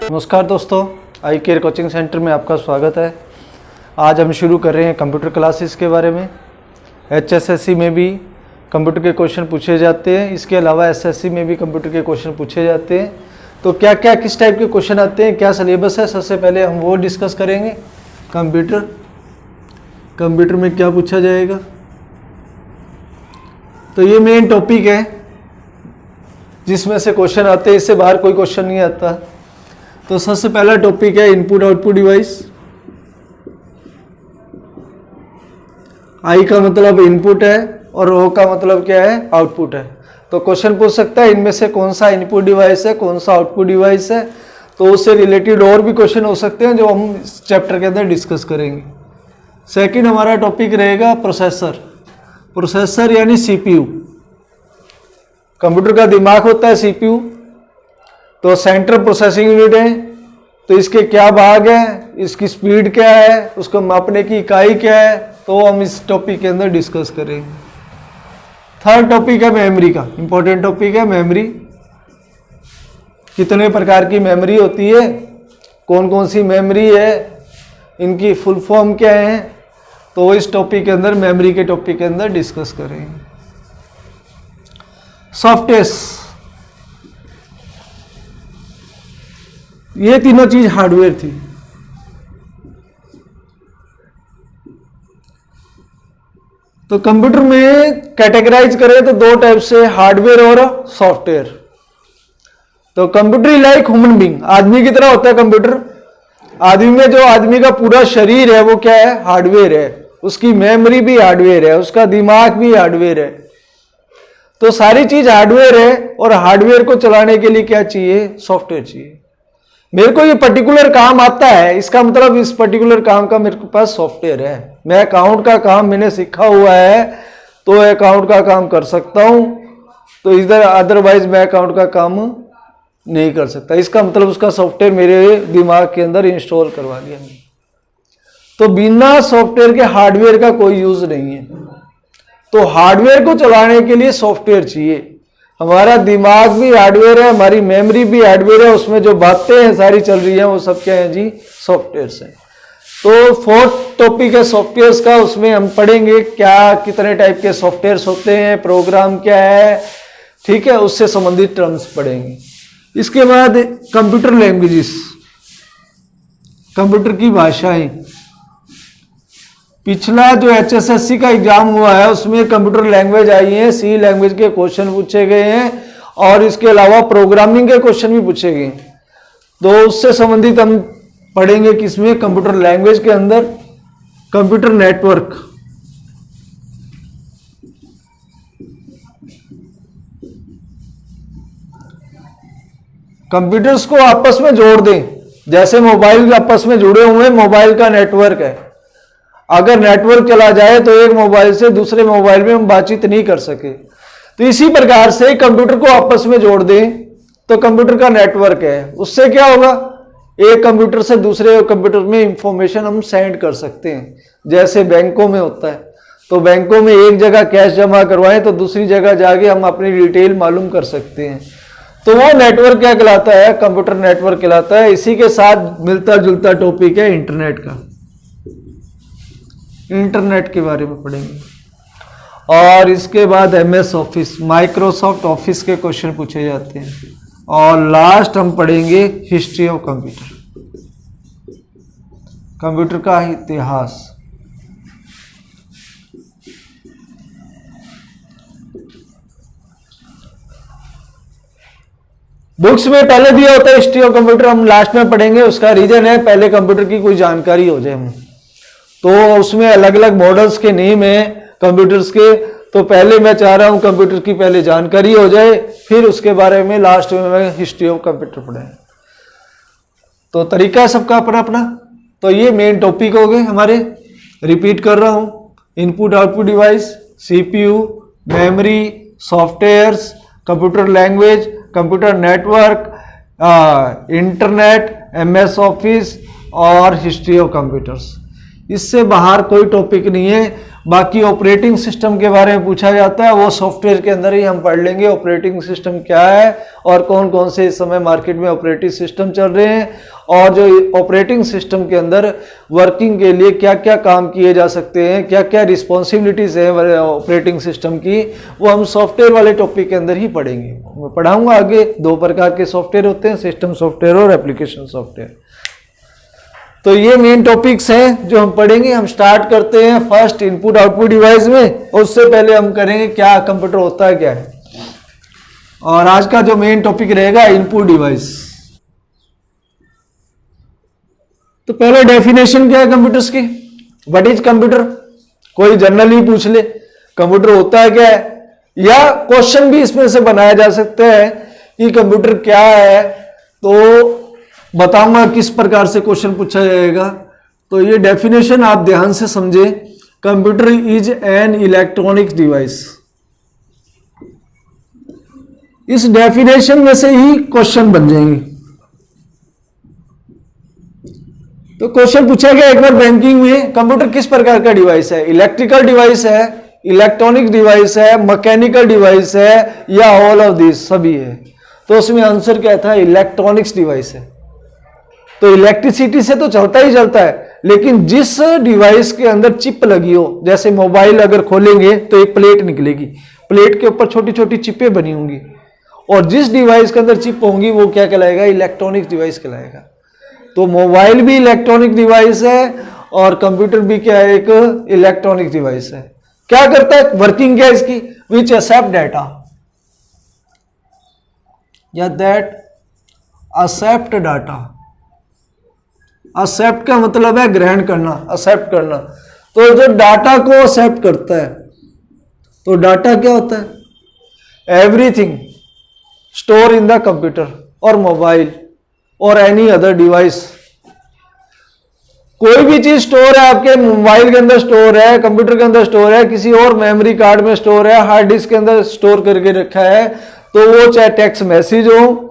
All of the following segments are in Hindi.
नमस्कार दोस्तों, आई केयर कोचिंग सेंटर में आपका स्वागत है। आज हम शुरू कर रहे हैं कंप्यूटर क्लासेस के बारे में। HSSC में भी कंप्यूटर के क्वेश्चन पूछे जाते हैं, इसके अलावा SSC में भी कंप्यूटर के क्वेश्चन पूछे जाते हैं। तो क्या क्या किस टाइप के क्वेश्चन आते हैं, क्या सिलेबस है, सबसे पहले हम वो डिस्कस करेंगे। कंप्यूटर में क्या पूछा जाएगा, तो ये मेन टॉपिक है जिसमें से क्वेश्चन आते हैं, इससे बाहर कोई क्वेश्चन नहीं आता। तो सबसे पहला टॉपिक है इनपुट आउटपुट डिवाइस। आई का मतलब इनपुट है और ओ का मतलब क्या है, आउटपुट है। तो क्वेश्चन पूछ सकता है इनमें से कौन सा इनपुट डिवाइस है, कौन सा आउटपुट डिवाइस है। तो उससे रिलेटेड और भी क्वेश्चन हो सकते हैं जो हम इस चैप्टर के अंदर डिस्कस करेंगे। सेकंड हमारा टॉपिक रहेगा प्रोसेसर यानी CPU। कंप्यूटर का दिमाग होता है CPU, तो सेंट्रल प्रोसेसिंग यूनिट है। तो इसके क्या भाग है, इसकी स्पीड क्या है, उसको मापने की इकाई क्या है, तो हम इस टॉपिक के अंदर डिस्कस करेंगे। थर्ड टॉपिक है मेमोरी का, इंपॉर्टेंट टॉपिक है मेमोरी। कितने प्रकार की मेमोरी होती है, कौन कौन सी मेमोरी है, इनकी फुल फॉर्म क्या है, तो इस टॉपिक के अंदर मेमोरी के टॉपिक के अंदर डिस्कस करेंगे। सॉफ्टवेयर, ये तीनों चीज हार्डवेयर थी। तो कंप्यूटर में कैटेगराइज करें तो दो टाइप से, हार्डवेयर और सॉफ्टवेयर। तो कंप्यूटर लाइक ह्यूमन बीइंग, आदमी की तरह होता है कंप्यूटर। आदमी में जो आदमी का पूरा शरीर है वो क्या है, हार्डवेयर है। उसकी मेमोरी भी हार्डवेयर है, उसका दिमाग भी हार्डवेयर है। तो सारी चीज हार्डवेयर है और हार्डवेयर को चलाने के लिए क्या चाहिए, सॉफ्टवेयर चाहिए। मेरे को ये पर्टिकुलर काम आता है, इसका मतलब इस पर्टिकुलर काम का मेरे पास सॉफ्टवेयर है। मैं अकाउंट का काम मैंने सीखा हुआ है तो अकाउंट का काम कर सकता हूं, तो इधर अदरवाइज मैं अकाउंट का काम नहीं कर सकता। इसका मतलब उसका सॉफ्टवेयर मेरे दिमाग के अंदर इंस्टॉल करवा दिया। तो बिना सॉफ्टवेयर के हार्डवेयर का कोई यूज नहीं है। तो हार्डवेयर को चलाने के लिए सॉफ्टवेयर चाहिए। हमारा दिमाग भी हार्डवेयर है, हमारी मेमोरी भी हार्डवेयर है, उसमें जो बातें हैं सारी चल रही हैं वो सब क्या है जी, सॉफ्टवेयर है। तो फोर्थ टॉपिक है सॉफ्टवेयर का, उसमें हम पढ़ेंगे क्या कितने टाइप के सॉफ्टवेयर होते हैं, प्रोग्राम क्या है, ठीक है, उससे संबंधित टर्म्स पढ़ेंगे। इसके बाद कंप्यूटर लैंग्वेजेस, कंप्यूटर की भाषाएं। पिछला जो HSSC का एग्जाम हुआ है उसमें कंप्यूटर लैंग्वेज आई है, C लैंग्वेज के क्वेश्चन पूछे गए हैं और इसके अलावा प्रोग्रामिंग के क्वेश्चन भी पूछे गए। तो उससे संबंधित हम पढ़ेंगे किसमें, कंप्यूटर लैंग्वेज के अंदर कंप्यूटर नेटवर्क। कंप्यूटर्स को आपस में जोड़ दें, जैसे मोबाइल आपस में जुड़े हुए, मोबाइल का नेटवर्क है। अगर नेटवर्क चला जाए तो एक मोबाइल से दूसरे मोबाइल में हम बातचीत नहीं कर सके। तो इसी प्रकार से कंप्यूटर को आपस में जोड़ दें तो कंप्यूटर का नेटवर्क है। उससे क्या होगा, एक कंप्यूटर से दूसरे कंप्यूटर में इंफॉर्मेशन हम सेंड कर सकते हैं, जैसे बैंकों में होता है। तो बैंकों में एक जगह कैश जमा करवाएं तो दूसरी जगह जाके हम अपनी डिटेल मालूम कर सकते हैं। तो वो नेटवर्क क्या कहलाता है, कंप्यूटर नेटवर्क कहलाता है। इसी के साथ मिलता जुलता टॉपिक है इंटरनेट का। इंटरनेट के बारे में पढ़ेंगे। और इसके बाद MS ऑफिस, माइक्रोसॉफ्ट ऑफिस के क्वेश्चन पूछे जाते हैं। और लास्ट हम पढ़ेंगे हिस्ट्री ऑफ कंप्यूटर, कंप्यूटर का इतिहास। बुक्स में पहले दिया होता है हिस्ट्री ऑफ कंप्यूटर, हम लास्ट में पढ़ेंगे। उसका रीजन है पहले कंप्यूटर की कोई जानकारी हो जाए हमें। तो उसमें अलग अलग मॉडल्स के नेम है कंप्यूटर्स के, तो पहले मैं चाह रहा हूं कंप्यूटर की पहले जानकारी हो जाए, फिर उसके बारे में लास्ट में मैं हिस्ट्री ऑफ कंप्यूटर पढ़ें। तो तरीका है सबका अपना अपना। तो ये मेन टॉपिक हो गए हमारे, रिपीट कर रहा हूं, input output device, CPU, memory, softwares, computer language, computer network, internet, MS office और हिस्ट्री ऑफ कंप्यूटर्स। इससे बाहर कोई टॉपिक नहीं है। बाकी ऑपरेटिंग सिस्टम के बारे में पूछा जाता है, वो सॉफ्टवेयर के अंदर ही हम पढ़ लेंगे ऑपरेटिंग सिस्टम क्या है और कौन कौन से इस समय मार्केट में ऑपरेटिंग सिस्टम चल रहे हैं, और जो ऑपरेटिंग सिस्टम के अंदर वर्किंग के लिए क्या क्या काम किए जा सकते हैं, क्या क्या रिस्पॉन्सिबिलिटीज है ऑपरेटिंग सिस्टम की, वो हम सॉफ्टवेयर वाले टॉपिक के अंदर ही पढ़ेंगे। मैं पढ़ाऊंगा आगे। दो प्रकार के सॉफ्टवेयर होते हैं, सिस्टम सॉफ्टवेयर और एप्लीकेशन सॉफ्टवेयर। तो ये मेन टॉपिक्स हैं जो हम पढ़ेंगे। हम स्टार्ट करते हैं फर्स्ट इनपुट आउटपुट डिवाइस में। उससे पहले हम करेंगे क्या कंप्यूटर होता है क्या है, और आज का जो मेन टॉपिक रहेगा इनपुट डिवाइस। तो पहले डेफिनेशन क्या है कंप्यूटर्स की, व्हाट इज कंप्यूटर। कोई जनरली पूछ ले कंप्यूटर होता है क्या है, या क्वेश्चन भी इसमें से बनाया जा सकता है कि कंप्यूटर क्या है, तो बताऊंगा किस प्रकार से क्वेश्चन पूछा जाएगा। तो ये डेफिनेशन आप ध्यान से समझे। Computer is an electronic device. इस डेफिनेशन में से ही क्वेश्चन बन जाएंगे। तो क्वेश्चन पूछा गया एक बार बैंकिंग में, कंप्यूटर किस प्रकार का डिवाइस है, इलेक्ट्रिकल डिवाइस है, इलेक्ट्रॉनिक डिवाइस है, मैकेनिकल डिवाइस है, या ऑल ऑफ दिस सभी है। तो उसमें आंसर क्या था, इलेक्ट्रॉनिक्स डिवाइस है। तो इलेक्ट्रिसिटी से तो चलता ही चलता है, लेकिन जिस डिवाइस के अंदर चिप लगी हो, जैसे मोबाइल अगर खोलेंगे तो एक प्लेट निकलेगी, प्लेट के ऊपर छोटी छोटी चिपें बनी होंगी, और जिस डिवाइस के अंदर चिप होंगी वो क्या कहलाएगा, इलेक्ट्रॉनिक डिवाइस कहलाएगा। तो मोबाइल भी इलेक्ट्रॉनिक डिवाइस है और कंप्यूटर भी क्या है, एक इलेक्ट्रॉनिक डिवाइस है। क्या करता है, वर्किंग क्या है इसकी, विच एक्सेप्ट डाटा, या दैट एक्सेप्ट डाटा। एक्सेप्ट का मतलब है ग्रहण करना, एक्सेप्ट करना। तो जो डाटा को एक्सेप्ट करता है, तो डाटा क्या होता है, everything store in the computer और मोबाइल और एनी अदर डिवाइस। कोई भी चीज स्टोर है, आपके मोबाइल के अंदर स्टोर है, कंप्यूटर के अंदर स्टोर है, किसी और मेमोरी कार्ड में स्टोर है, हार्ड डिस्क के अंदर स्टोर करके रखा है, तो वो चाहे टेक्स्ट मैसेज हो,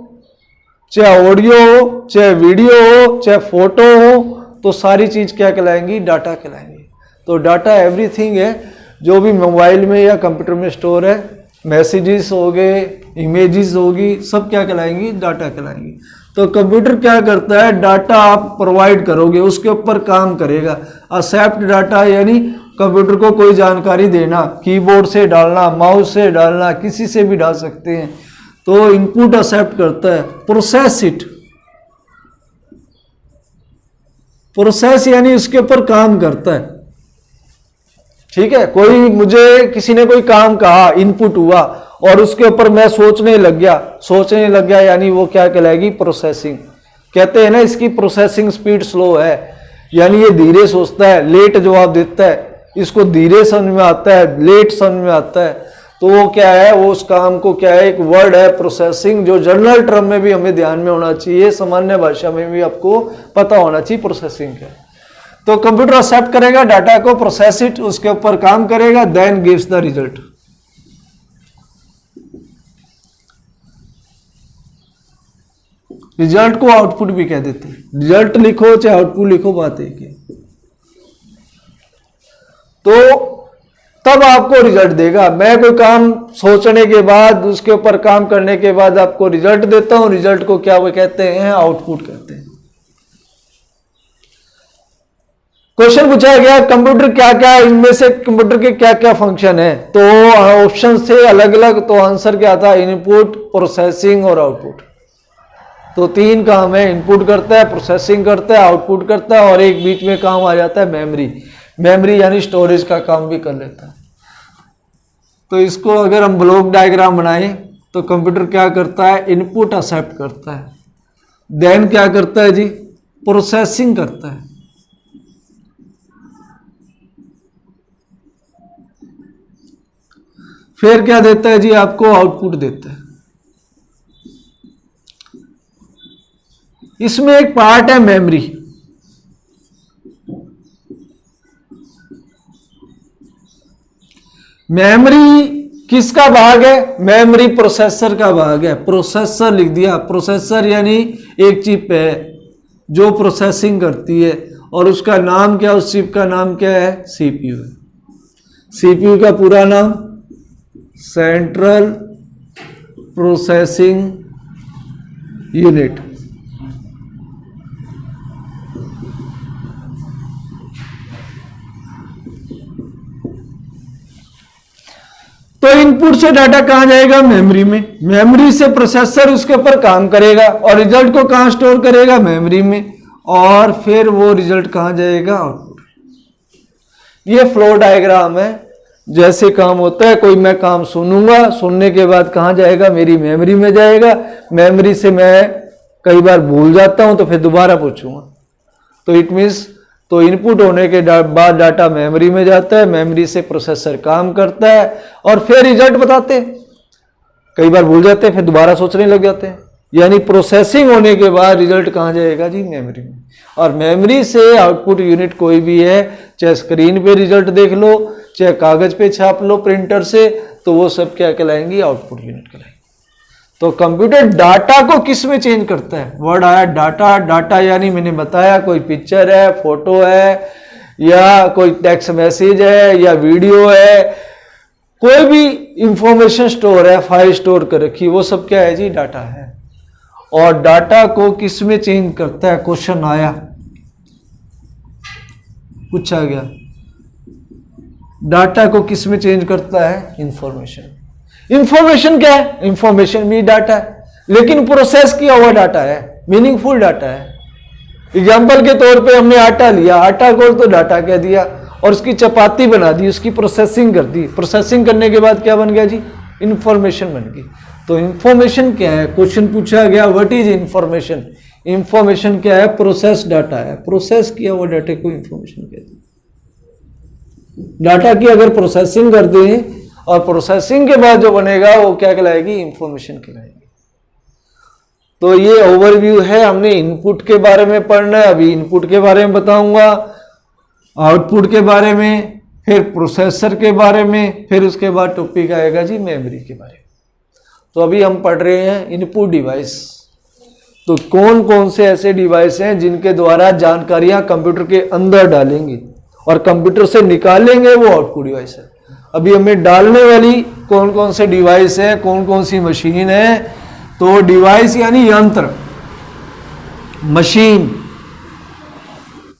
चाहे ऑडियो हो, चाहे वीडियो हो, चाहे फोटो हो, तो सारी चीज क्या कहलाएंगी, डाटा कहलाएंगी। तो डाटा एवरीथिंग है जो भी मोबाइल में या कंप्यूटर में स्टोर है, मैसेजेस हो गए, इमेजेस होगी, सब क्या कहलाएंगी, डाटा कहलाएंगी। तो कंप्यूटर क्या करता है, डाटा आप प्रोवाइड करोगे, उसके ऊपर काम करेगा। एक्सेप्ट डाटा यानी कंप्यूटर को कोई जानकारी देना, कीबोर्ड से डालना, माउस से डालना, किसी से भी डाल सकते हैं। तो इनपुट एक्सेप्ट करता है। प्रोसेस इट, प्रोसेस यानी उसके ऊपर काम करता है। ठीक है, कोई मुझे किसी ने कोई काम कहा, इनपुट हुआ और उसके ऊपर मैं सोचने लग गया यानी वो क्या कहलाएगी, प्रोसेसिंग। कहते हैं ना इसकी प्रोसेसिंग स्पीड स्लो है, यानी ये धीरे सोचता है, लेट जवाब देता है, इसको धीरे समझ में आता है, लेट समझ में आता है। तो वो क्या है, वो उस काम को क्या है, एक वर्ड है प्रोसेसिंग, जो जनरल टर्म में भी हमें ध्यान में होना चाहिए, सामान्य भाषा में भी आपको पता होना चाहिए प्रोसेसिंग क्या है। तो कंप्यूटर एक्सेप्ट करेगा डाटा को, प्रोसेस इट, उसके ऊपर काम करेगा, then gives the result. Result को आउटपुट भी कह देते हैं। रिजल्ट लिखो चाहे आउटपुट लिखो, बात एक है। तो तब आपको रिजल्ट देगा। मैं कोई काम सोचने के बाद, उसके ऊपर काम करने के बाद आपको रिजल्ट देता हूं, रिजल्ट को क्या वो कहते हैं, आउटपुट कहते हैं। क्वेश्चन पूछा गया कंप्यूटर क्या क्या, इनमें से कंप्यूटर के क्या क्या फंक्शन है, तो ऑप्शन से अलग अलग। तो आंसर क्या था, इनपुट, प्रोसेसिंग और आउटपुट। तो तीन काम है, इनपुट करता है, प्रोसेसिंग करता है, आउटपुट करता है, और एक बीच में काम आ जाता है मेमोरी। मेमोरी यानी स्टोरेज का काम भी कर लेता है। तो इसको अगर हम ब्लॉक डायग्राम बनाएं तो कंप्यूटर क्या करता है, इनपुट एक्सेप्ट करता है, देन क्या करता है जी, प्रोसेसिंग करता है, फिर क्या देता है जी, आपको आउटपुट देता है। इसमें एक पार्ट है मेमोरी। मेमोरी किसका भाग है, मेमोरी प्रोसेसर का भाग है। प्रोसेसर लिख दिया, प्रोसेसर यानी एक चिप है जो प्रोसेसिंग करती है, और उसका नाम क्या, उस चिप का नाम क्या है, सीपीयू है। सीपीयू का पूरा नाम सेंट्रल प्रोसेसिंग यूनिट। तो इनपुट से डाटा कहां जाएगा? मेमोरी में। मेमोरी से प्रोसेसर उसके ऊपर काम करेगा और रिजल्ट को कहां स्टोर करेगा? मेमोरी में। और फिर वो रिजल्ट कहां जाएगा? आउटपुट। ये फ्लो डायग्राम है, जैसे काम होता है। कोई मैं काम सुनूंगा, सुनने के बाद कहां जाएगा? मेरी मेमोरी में जाएगा। मेमोरी से मैं कई बार भूल जाता हूं तो फिर दोबारा पूछूंगा। तो इट मीन्स, तो इनपुट होने के बाद डाटा मेमोरी में जाता है, मेमोरी से प्रोसेसर काम करता है और फिर रिजल्ट बताते हैं। कई बार भूल जाते हैं, फिर दोबारा सोचने लग जाते हैं। यानी प्रोसेसिंग होने के बाद रिजल्ट कहां जाएगा जी? मेमोरी में। और मेमोरी से आउटपुट यूनिट कोई भी है, चाहे स्क्रीन पे रिजल्ट देख लो, चाहे कागज पे छाप लो प्रिंटर से, तो वो सब क्या कहलाएंगी? Output unit कहलाएंगी। तो कंप्यूटर डाटा को किस में चेंज करता है? वर्ड आया डाटा। डाटा यानी मैंने बताया कोई पिक्चर है, फोटो है, या कोई टेक्स्ट मैसेज है, या वीडियो है, कोई भी इंफॉर्मेशन स्टोर है, फाइल स्टोर कर रखी, वो सब क्या है जी? डाटा है। और डाटा को किस में चेंज करता है? क्वेश्चन आया, पूछा गया, डाटा को किस में चेंज करता है? इंफॉर्मेशन। इंफॉर्मेशन क्या है? इंफॉर्मेशन भी डाटा है, लेकिन प्रोसेस किया हुआ डाटा है, मीनिंगफुल डाटा है। एग्जाम्पल के तौर पे हमने आटा लिया, आटा को तो डाटा कह दिया और उसकी चपाती बना दी, उसकी प्रोसेसिंग कर दी। प्रोसेसिंग करने के बाद क्या बन गया जी? इंफॉर्मेशन बन गई। तो इंफॉर्मेशन क्या है? क्वेश्चन पूछा गया, व्हाट इज इंफॉर्मेशन? इंफॉर्मेशन क्या है? प्रोसेस डाटा है। प्रोसेस किया हुआ डाटा को इंफॉर्मेशन कहते हैं। डाटा की अगर प्रोसेसिंग कर दें और प्रोसेसिंग के बाद जो बनेगा वो क्या कहलाएगी? इंफॉर्मेशन कहलाएगी। तो ये ओवरव्यू है, हमने इनपुट के बारे में पढ़ना है। अभी इनपुट के बारे में बताऊंगा, आउटपुट के बारे में, फिर प्रोसेसर के बारे में, फिर उसके बाद टॉपिक आएगा जी मेमोरी के बारे में। तो अभी हम पढ़ रहे हैं इनपुट डिवाइस। तो कौन कौन से ऐसे डिवाइस हैं जिनके द्वारा जानकारियां कंप्यूटर के अंदर डालेंगे और कंप्यूटर से निकालेंगे, वो आउटपुट डिवाइस है। अभी हमें डालने वाली कौन कौन से डिवाइस है, कौन कौन सी मशीन है? तो डिवाइस यानी यंत्र, मशीन।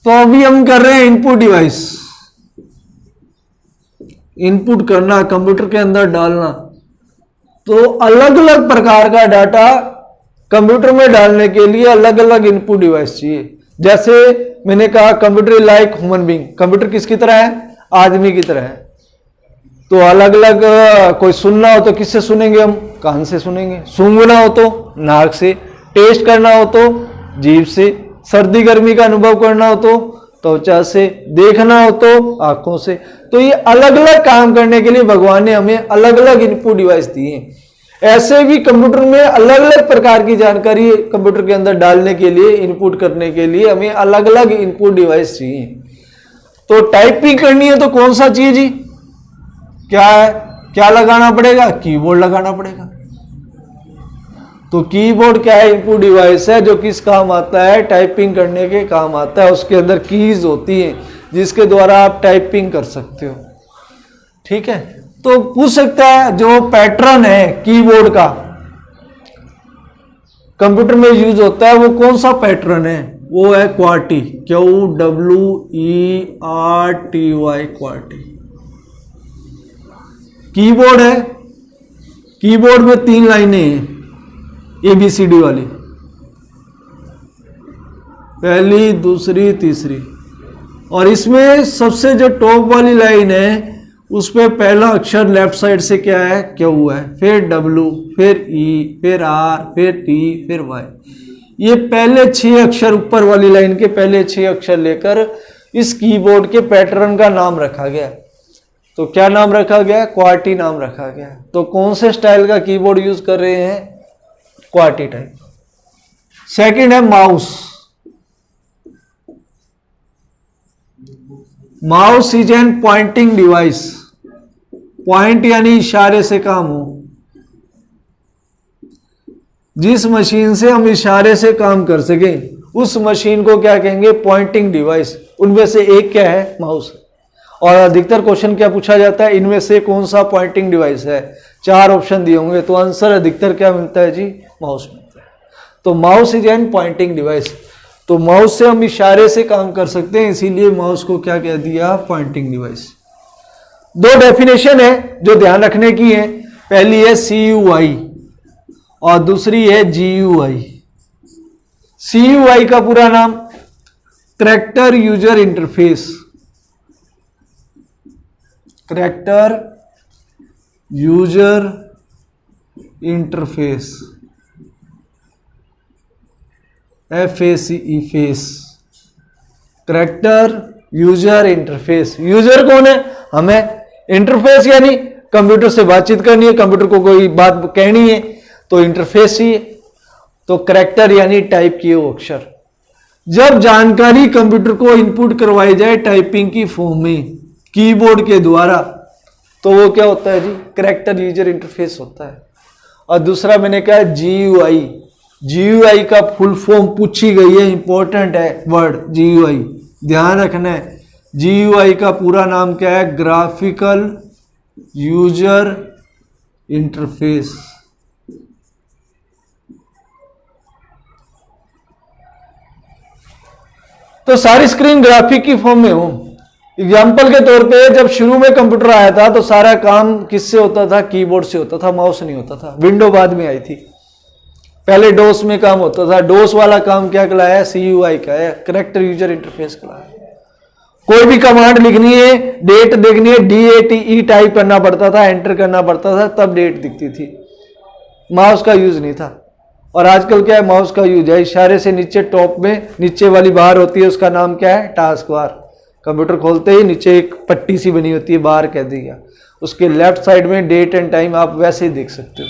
तो अभी हम कर रहे हैं इनपुट डिवाइस। इनपुट करना, कंप्यूटर के अंदर डालना। तो अलग अलग प्रकार का डाटा कंप्यूटर में डालने के लिए अलग अलग इनपुट डिवाइस चाहिए। जैसे मैंने कहा computer like human being, computer किसकी तरह है? आदमी की तरह है। तो अलग अलग, कोई सुनना हो तो किससे सुनेंगे हम? कान से सुनेंगे। सूंघना हो तो नाक से, टेस्ट करना हो तो जीभ से, सर्दी गर्मी का अनुभव करना हो तो त्वचा से, देखना हो तो आंखों से। तो ये अलग अलग काम करने के लिए भगवान ने हमें अलग अलग इनपुट डिवाइस दिए हैं। ऐसे भी कंप्यूटर में अलग अलग प्रकार की जानकारी कंप्यूटर के अंदर डालने के लिए, इनपुट करने के लिए हमें अलग अलग इनपुट डिवाइस चाहिए। तो टाइपिंग करनी है तो कौन सा चाहिए जी? क्या है? क्या लगाना पड़ेगा? कीबोर्ड लगाना पड़ेगा। तो कीबोर्ड क्या है? इनपुट डिवाइस है जो किस काम आता है? टाइपिंग करने के काम आता है। उसके अंदर कीज होती हैं जिसके द्वारा आप टाइपिंग कर सकते हो। ठीक है। तो पूछ सकता है जो पैटर्न है कीबोर्ड का कंप्यूटर में यूज होता है, वो कौन सा पैटर्न है? वो है क्वार्टी, QWERTY, क्वार्टी। कीबोर्ड है, कीबोर्ड में 3 लाइनें हैं ABCD वाली, पहली, दूसरी, तीसरी। और इसमें सबसे जो टॉप वाली लाइन है उस पे पहला अक्षर लेफ्ट साइड से क्या है? Q है, फिर W, फिर E, फिर R, फिर T, फिर Y। ये पहले 6 अक्षर, ऊपर वाली लाइन के पहले 6 अक्षर लेकर इस कीबोर्ड के पैटर्न का नाम रखा गया। तो क्या नाम रखा गया? क्वार्टी नाम रखा गया। तो कौन से स्टाइल का कीबोर्ड यूज कर रहे हैं? Corti type. सेकंड है mouse. Mouse is an pointing device. Point यानी इशारे से काम हो। जिस मशीन से हम इशारे से काम कर सकें उस मशीन को क्या कहेंगे? Pointing device. उनमें से एक क्या है? माउस। और अधिकतर क्वेश्चन क्या पूछा जाता है, इनमें से कौन सा पॉइंटिंग डिवाइस है, 4 ऑप्शन दिए होंगे तो आंसर अधिकतर क्या मिलता है जी, माउस मिलता है। तो mouse is an pointing device. तो माउस से हम इशारे से काम कर सकते हैं, इसीलिए माउस को क्या कह दिया, पॉइंटिंग डिवाइस। 2 डेफिनेशन है जो ध्यान रखने की है, पहली है CUI और दूसरी है GUI। CUI का पूरा नाम character user interface, character user interface, FACE, face, character user interface. User कौन है, हमें, इंटरफेस यानी कंप्यूटर से बातचीत करनी है, कंप्यूटर को कोई बात कहनी है तो इंटरफेस ही है। तो करैक्टर यानी टाइप किए वो अक्षर। जब जानकारी कंप्यूटर को इनपुट करवाई जाए टाइपिंग की फॉर्म में कीबोर्ड के द्वारा, तो वो क्या होता है जी, करैक्टर यूजर इंटरफेस होता है। और दूसरा मैंने कहा GUI। GUI का फुल फॉर्म पूछी गई है, इंपॉर्टेंट है वर्ड GUI, ध्यान रखना है। GUI का पूरा नाम क्या है, ग्राफिकल यूजर इंटरफेस। तो सारी स्क्रीन ग्राफिक की फॉर्म में हो। एग्जाम्पल के तौर पे जब शुरू में कंप्यूटर आया था तो सारा काम किससे होता था, कीबोर्ड से होता था, माउस नहीं होता था। विंडो बाद में आई थी, पहले डोस में काम होता था। डोस वाला काम क्या कहलाया, CUI का है, करैक्टर यूजर इंटरफेस कहलाया। कोई भी कमांड लिखनी है, डेट देखनी है, DATE टाइप करना पड़ता था, एंटर करना पड़ता था, तब डेट दिखती थी। माउस का यूज नहीं था। और आजकल क्या है, माउस का यूज है, इशारे से नीचे टॉप में नीचे वाली बार होती है, उसका नाम क्या है, टास्क बार। कंप्यूटर खोलते ही नीचे एक पट्टी सी बनी होती है, बार कह दिया, उसके लेफ्ट साइड में डेट एंड टाइम आप वैसे ही देख सकते हो,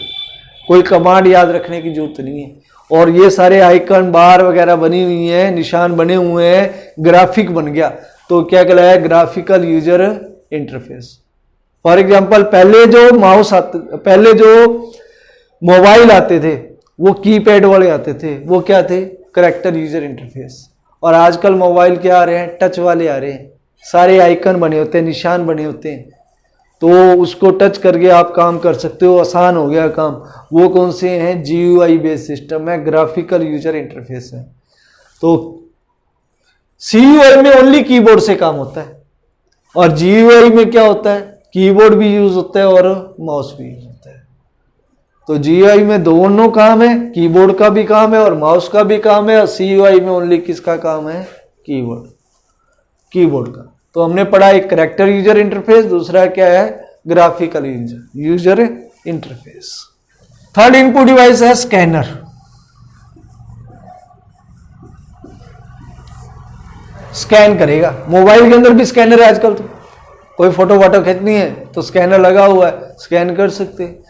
कोई कमांड याद रखने की जरूरत नहीं है। और ये सारे आइकन बार वगैरह बनी हुई हैं, निशान बने हुए हैं, ग्राफिक बन गया, तो क्या कहलाया, graphical user interface. For example पहले जो मोबाइल आते थे वो कीपैड वाले आते थे, वो क्या थे, करैक्टर यूजर इंटरफेस। और आजकल मोबाइल क्या आ रहे हैं, टच वाले आ रहे हैं, सारे आइकन बने होते हैं, निशान बने होते हैं, तो उसको टच करके आप काम कर सकते हो, आसान हो गया काम। वो कौन से हैं, GUI बेस्ड सिस्टम है, ग्राफिकल यूजर इंटरफेस है। तो CUI में ओनली कीबोर्ड से काम होता है और GUI में क्या होता है, कीबोर्ड भी यूज होता है और माउस भी यूज होता है। तो GUI में दोनों काम है, कीबोर्ड का भी काम है और माउस का भी काम है। और CUI में ओनली किसका काम है, कीबोर्ड का। तो हमने पढ़ा एक करैक्टर यूजर इंटरफेस, दूसरा क्या है, graphical user interface. Third input device है स्कैनर। स्कैन करेगा, मोबाइल के अंदर भी स्कैनर है आजकल, तो कोई फोटो वोटो खींचनी है तो स्कैनर लगा हुआ है, स्कैन कर सकते हैं।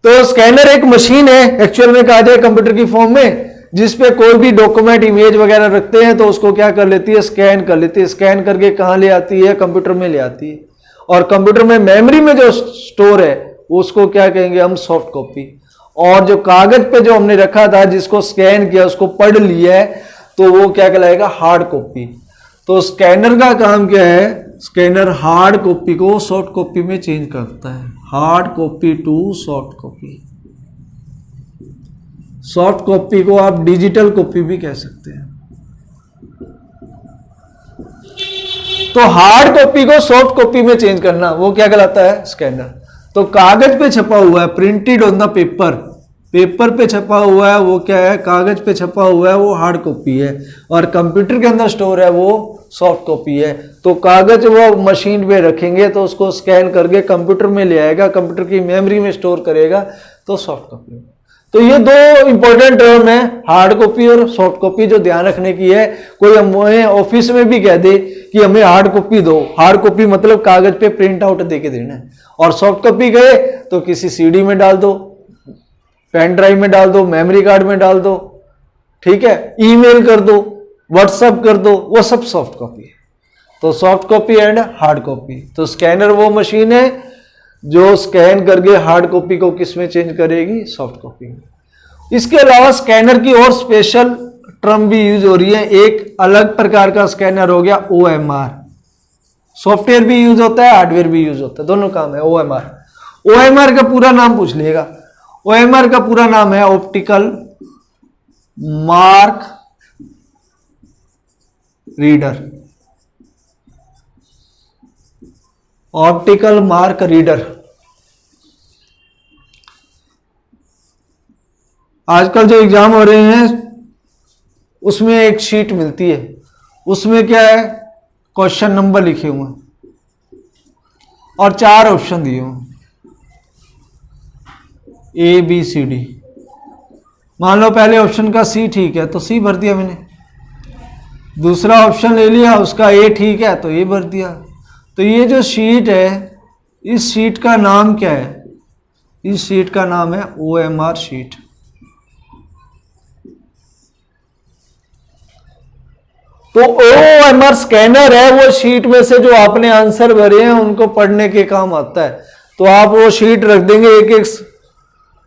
तो स्कैनर एक मशीन है, एक्चुअल में कहा जाए कंप्यूटर की फॉर्म में, जिसपे कोई भी डॉक्यूमेंट इमेज वगैरह रखते हैं तो उसको क्या कर लेती है, स्कैन कर लेती है। स्कैन करके कहाँ ले आती है, कंप्यूटर में ले आती है। और कंप्यूटर में मेमोरी में जो स्टोर है उसको क्या कहेंगे हम, सॉफ्ट कॉपी। और जो कागज पे जो हमने रखा था, जिसको स्कैन किया, उसको पढ़ लिया है, तो वो क्या कहलाएगा, हार्ड कॉपी। तो स्कैनर का काम क्या है, स्कैनर हार्ड कॉपी को सॉफ्ट कॉपी में चेंज करता है, hard copy to soft copy. Soft copy को आप डिजिटल कॉपी भी कह सकते हैं। तो हार्ड कॉपी को सॉफ्ट कॉपी में चेंज करना, वो क्या कहलाता है, स्कैनर। तो कागज पे छपा हुआ है, printed on the paper, paper पे छपा हुआ है, वो क्या है, कागज पे छपा हुआ है, वो हार्ड कॉपी है। और कंप्यूटर के अंदर स्टोर है, वो सॉफ्ट कॉपी है। तो कागज वो मशीन पे रखेंगे तो उसको स्कैन करके कंप्यूटर में ले आएगा, कंप्यूटर की मेमोरी में स्टोर करेगा, तो सॉफ्ट कॉपी। तो ये दो इंपॉर्टेंट टर्म है, हार्ड कॉपी और सॉफ्ट कॉपी, जो ध्यान रखने की है। कोई हमें ऑफिस में भी कह दे कि हमें हार्ड कॉपी दो, हार्ड कॉपी मतलब कागज पे प्रिंट आउट दे के देना है, और सॉफ्ट कॉपी गए तो किसी CD में डाल दो, पेन ड्राइव में डाल दो, मेमोरी कार्ड में डाल दो, ठीक है, ईमेल कर दो, व्हाट्सएप कर दो, वो सब सॉफ्ट कॉपी है। तो soft copy and hard copy. तो स्कैनर वो मशीन है जो स्कैन करके हार्ड कॉपी को किस में चेंज करेगी, सॉफ्ट कॉपी में। इसके अलावा स्कैनर की और स्पेशल टर्म भी यूज हो रही है। एक अलग प्रकार का स्कैनर हो गया OMR, सॉफ्टवेयर भी यूज होता है, हार्डवेयर भी यूज होता है, दोनों काम है। OMR, OMR का पूरा नाम पूछ लिएगा। OMR का पूरा नाम है optical mark reader. Optical mark reader. आजकल जो एग्जाम हो रहे हैं उसमें एक शीट मिलती है, उसमें क्या है, क्वेश्चन नंबर लिखे हुए हैं और 4 ऑप्शन दिए हुए, ABCD। मान लो पहले ऑप्शन का C ठीक है तो C भर दिया मैंने, दूसरा ऑप्शन ले लिया उसका A ठीक है तो A भर दिया। तो ये जो शीट है, इस शीट का नाम क्या है? इस शीट का नाम है OMR शीट। तो OMR स्कैनर है, वो शीट में से जो आपने आंसर भरे हैं उनको पढ़ने के काम आता है। तो आप वो शीट रख देंगे, एक एक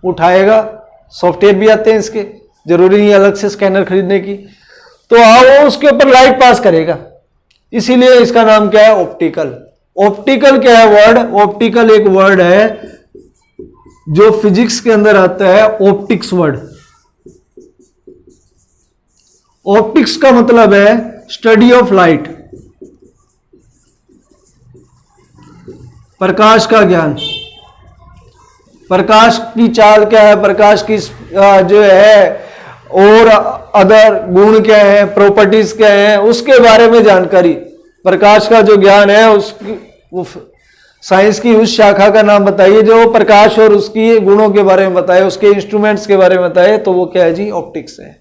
उठाएगा। सॉफ्टवेयर भी आते हैं इसके, जरूरी नहीं अलग से स्कैनर खरीदने की। तो वो उसके ऊपर लाइट पास करेगा, इसीलिए इसका नाम क्या है? ऑप्टिकल। ऑप्टिकल क्या है वर्ड? ऑप्टिकल एक वर्ड है जो फिजिक्स के अंदर आता है, ऑप्टिक्स वर्ड। ऑप्टिक्स का मतलब है स्टडी ऑफ लाइट, प्रकाश का ज्ञान। प्रकाश की चाल क्या है, प्रकाश की जो है और अदर गुण क्या है, प्रॉपर्टीज क्या है, उसके बारे में जानकारी। प्रकाश का जो ज्ञान है उसकी साइंस की उस शाखा का नाम बताइए जो प्रकाश और उसकी गुणों के बारे में बताए, उसके इंस्ट्रूमेंट्स के बारे में बताए, तो वो क्या है जी? ऑप्टिक्स है।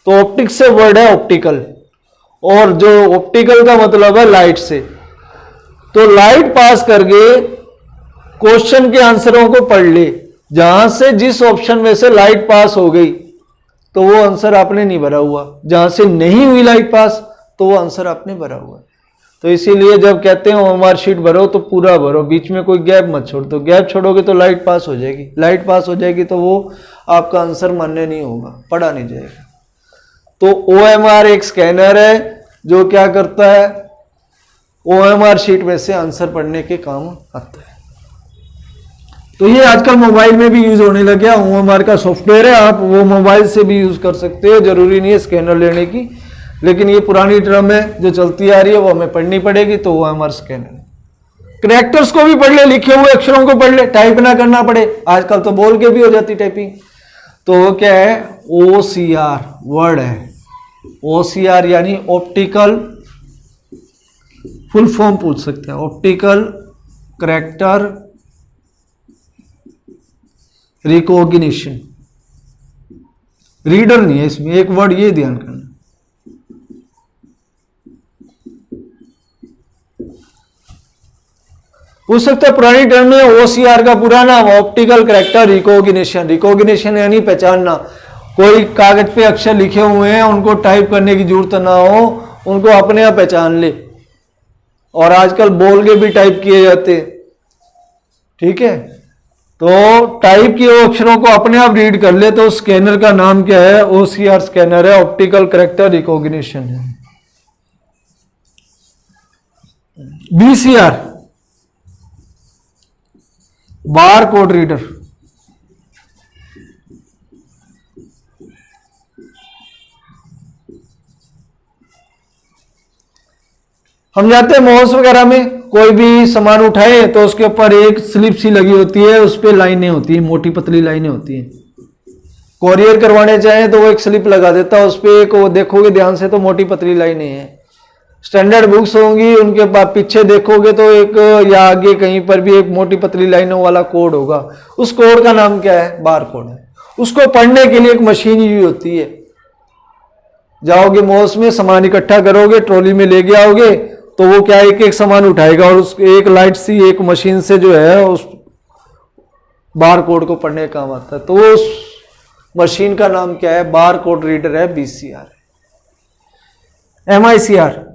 तो ऑप्टिक्स से वर्ड है ऑप्टिकल, और जो ऑप्टिकल का मतलब है लाइट से। तो लाइट पास करके क्वेश्चन के आंसरों को पढ़ ले, जहां से जिस ऑप्शन में से लाइट पास हो गई तो वो आंसर आपने नहीं भरा हुआ, जहां से नहीं हुई लाइट पास तो वो आंसर आपने भरा हुआ है। तो इसीलिए जब कहते हैं OMR शीट भरो तो पूरा भरो, बीच में कोई गैप मत छोड़ दो। गैप छोड़ोगे तो लाइट पास हो जाएगी, लाइट पास हो जाएगी तो वो आपका आंसर मान्य नहीं होगा, पढ़ा नहीं जाएगा। तो OMR एक स्कैनर है जो क्या करता है, OMR शीट में से आंसर पढ़ने के काम आता है। तो ये आजकल मोबाइल में भी यूज होने लग गया। OMR का सॉफ्टवेयर है, आप वो मोबाइल से भी यूज कर सकते हो, जरूरी नहीं है स्कैनर लेने की। लेकिन ये पुरानी टर्म है जो चलती आ रही है, वो हमें पढ़नी पड़ेगी। तो OMR स्कैनर। कैरेक्टर्स को भी पढ़ ले, लिखे हुए अक्षरों को पढ़ ले, टाइप ना करना पड़े। आजकल तो बोल के भी हो जाती टाइपिंग। तो वो क्या है? OCR वर्ड है। OCR यानी ऑप्टिकल, फुल फॉर्म पूछ सकते हैं, ऑप्टिकल कैरेक्टर रिकॉग्निशन। रीडर नहीं है इसमें, एक वर्ड ये ध्यान करना। पूछ सकते हैं पुरानी टर्म में OCR का पूरा नाम ऑप्टिकल कैरेक्टर रिकॉग्निशन। रिकॉग्निशन यानी पहचानना। कोई कागज पे अक्षर लिखे हुए हैं, उनको टाइप करने की जरूरत ना हो, उनको अपने आप पहचान ले। और आजकल बोल के भी टाइप किए जाते हैं, ठीक है। तो टाइप किए हुए अक्षरों को अपने आप रीड कर ले। तो स्कैनर का नाम क्या है? OCR स्कैनर है, ऑप्टिकल कैरेक्टर रिकॉग्निशन है। BCR बार कोड रीडर। हम जाते हैं मॉल्स वगैरह में, कोई भी सामान उठाए तो उसके ऊपर एक स्लिप सी लगी होती है, उस पर लाइनें होती हैं, मोटी पतली लाइनें होती हैं। कोरियर करवाने चाहें तो वो एक स्लिप लगा देता है, उस पर एक, वो देखोगे ध्यान से तो मोटी पतली लाइनें हैं। स्टैंडर्ड बुक्स होंगी, उनके पीछे देखोगे तो एक या आगे कहीं पर भी एक मोटी पतली लाइनों वाला कोड होगा। उस कोड का नाम क्या है? बार कोड है। उसको पढ़ने के लिए एक मशीन यूज होती है। जाओगे मॉल्स में, सामान इकट्ठा करोगे, ट्रॉली में ले गए आओगे, तो वो क्या एक एक सामान उठाएगा और उस एक लाइट सी एक मशीन से जो है उस बार कोड को पढ़ने का काम आता है। तो उस मशीन का नाम क्या है? बार कोड रीडर है, BCR। MICR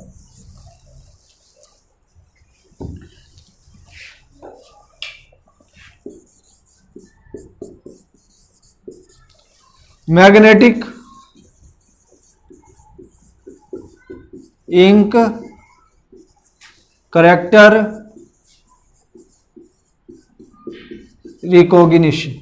magnetic ink character recognition.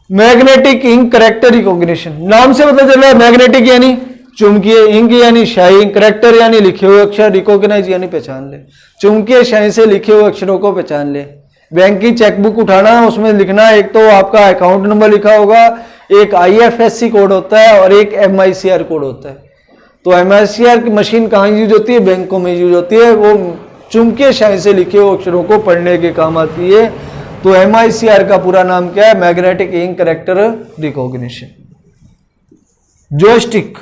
Magnetic ink character recognition, नाम से पता चल रहा है मैग्नेटिक यानी चुंबकीय, इंक यानी स्याही, कैरेक्टर यानी लिखे हुए अक्षर, रिकॉग्नाइज यानी पहचान ले। चुंबकीय स्याही से लिखे हुए अक्षरों को पहचान ले। बैंक की चेकबुक उठाना, उसमें लिखना एक तो आपका अकाउंट नंबर लिखा होगा, एक IFSC कोड होता है और एक MICR कोड होता है। तो MICR की मशीन कहाँ यूज होती है? बैंकों में यूज होती है। वो चुंबकीय स्याही से लिखे हुए अक्षरों को पढ़ने के काम आती है। तो MICR का पूरा नाम क्या है? Magnetic ink character recognition. Joystick,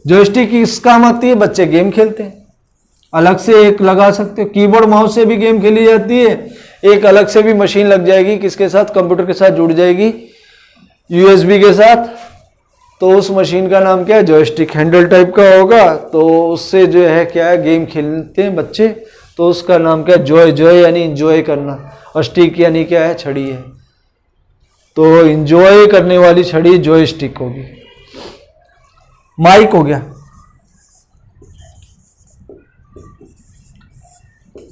joystick किस काम आती है? बच्चे गेम खेलते हैं, अलग से एक लगा सकते हो। कीबोर्ड माउस से भी गेम खेली जाती है, एक अलग से भी मशीन लग जाएगी, किसके साथ? कंप्यूटर के साथ जुड़ जाएगी, USB के साथ। तो उस मशीन का नाम क्या है? जॉयस्टिक। हैंडल टाइप का होगा, तो उससे जो है क्या है, गेम खेलते हैं बच्चे, तो उसका नाम क्या है? जॉय। जॉय यानी इंजॉय करना, और स्टिक यानी क्या है? छड़ी है। तो इंजॉय करने वाली छड़ी जॉयस्टिक होगी। माइक हो गया,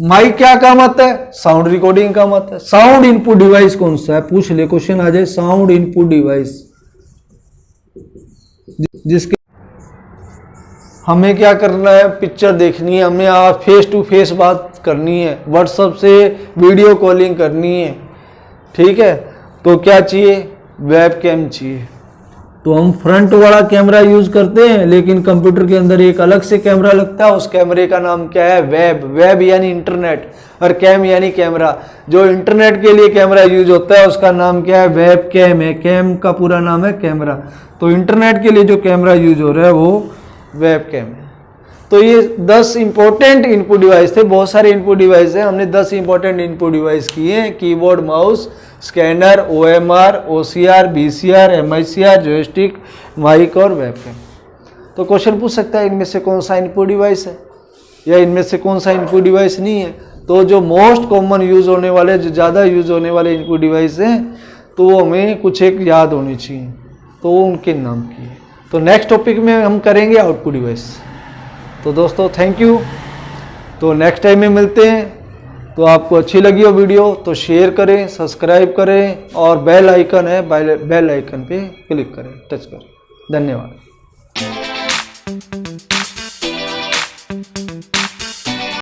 माइक क्या काम आता है? साउंड रिकॉर्डिंग काम आता है। साउंड इनपुट डिवाइस कौन सा है? पूछ ले, क्वेश्चन आ जाए। साउंड इनपुट डिवाइस जिसके हमें क्या करना है? पिक्चर देखनी है, हमें आज फेस टू फेस बात करनी है, व्हाट्सएप से वीडियो कॉलिंग करनी है, ठीक है? तो क्या चाहिए? वेब कैम चाहिए। तो हम फ्रंट वाला कैमरा यूज करते हैं, लेकिन कंप्यूटर के अंदर एक अलग से कैमरा लगता है, उस कैमरे का नाम क्या है? वेब। वेब यानी इंटरनेट, और कैम यानी कैमरा। जो इंटरनेट के लिए कैमरा यूज होता है उसका नाम क्या है? वेब कैम है। कैम का पूरा नाम है कैमरा। तो इंटरनेट के लिए जो कैमरा यूज हो रहा है वो वेब कैम है। तो ये 10 इंपॉर्टेंट इनपुट डिवाइस थे। बहुत सारे इनपुट डिवाइस है, हमने 10 इंपॉर्टेंट इनपुट डिवाइस किए हैं। Keyboard, mouse, scanner, OMR, OCR, BCR, MICR, joystick, mic और वेबकैम। तो क्वेश्चन पूछ सकता है इनमें से कौन सा इनपुट डिवाइस है, या इनमें से कौन सा इनपुट डिवाइस नहीं है। तो जो मोस्ट कॉमन यूज होने वाले, जो ज़्यादा यूज होने वाले इनपुट डिवाइस हैं, तो वो हमें कुछ एक याद होनी चाहिए, तो वो उनके नाम की है। तो नेक्स्ट टॉपिक में हम करेंगे आउटपुट डिवाइस। तो दोस्तों थैंक यू। तो नेक्स्ट टाइम में मिलते हैं। तो आपको अच्छी लगी हो वीडियो तो शेयर करें, सब्सक्राइब करें, और बेल आइकन है, बेल आइकन पे क्लिक करें, टच करें। धन्यवाद।